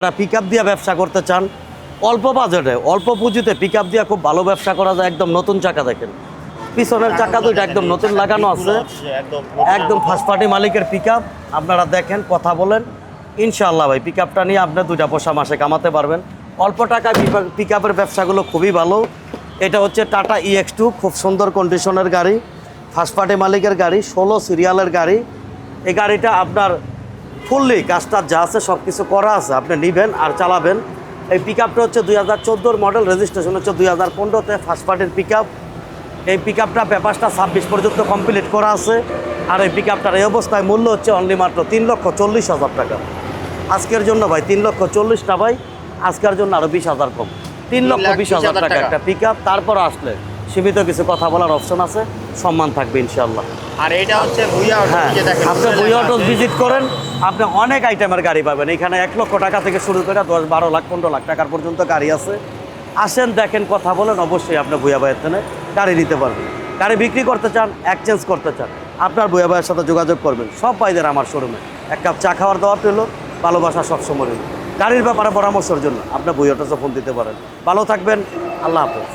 Pickup দিয়ে ব্যবসা করতে চান, অল্প বাজেটে অল্প পুঁজিতে পিকআপ দিয়ে খুব ভালো ব্যবসা করা যায়। একদম নতুন চাকা দেখেন, পিছনের চাকা দুইটা একদম নতুন লাগানো আছে, একদম ফার্স্ট পার্টি মালিকের পিকআপ। আপনারা দেখেন, কথা বলেন, ইনশাআল্লাহ ভাই পিকআপটা নিয়ে আপনি 2টা পয়সা মাসে কামাতে পারবেন। অল্প টাকায় পিকআপের ব্যবসাগুলো খুবই ভালো। এটা হচ্ছে টাটা EX2, খুব সুন্দর কন্ডিশনের গাড়ি, ফার্স্ট পার্টি মালিকের গাড়ি, 16 সিরিয়ালের গাড়ি। এই গাড়িটা আপনার ফুললি কাজটার যা আছে সব কিছু করা আছে, আপনি নেবেন আর চালাবেন। এই পিকআপটা হচ্ছে 2014 মডেল, রেজিস্ট্রেশন হচ্ছে 2015-তে, ফার্স্ট পার্টির পিকআপ। এই পিকআপটা পেপারসটা 26 পর্যন্ত কমপ্লিট করা আছে। আর এই পিকআপটার এই অবস্থায় মূল্য হচ্ছে অনলি মাত্র 3,40,000 টাকা। আজকের জন্য ভাই 3,40,000 না ভাই, আজকের জন্য আরও 20,000 কম, 3,20,000 টাকা একটা পিকআপ। তারপর আসলে সীমিত কিছু কথা বলার অপশন আছে, সম্মান থাকবে ইনশাআল্লাহ। আর এটা হচ্ছে ভুইয়া অটো, হ্যাঁ, যে দেখেন আপনি ভুইয়া অটো ভিজিট করেন, আপনি অনেক আইটেমের গাড়ি পাবেন এখানে। 1 লক্ষ টাকা থেকে শুরু করে 10, 12 লাখ, 15 লাখ টাকার পর্যন্ত গাড়ি আছে। আসেন, দেখেন, কথা বলেন, অবশ্যই আপনি ভুইয়া ভাইয়ের থেকে গাড়ি নিতে পারবেন। গাড়ি বিক্রি করতে চান, এক্সচেঞ্জ করতে চান, আপনার ভুইয়া ভাইয়ের সাথে যোগাযোগ করবেন। সব ভাইদের আমার শোরুমে 1 কাপ চা খাওয়ার দেওয়া পেল, ভালোবাসা সবসময় রইল। গাড়ির ব্যাপারে পরামর্শের জন্য আপনি ভুইয়া অটোতে ফোন দিতে পারেন। ভালো থাকবেন, আল্লাহ হাফেজ।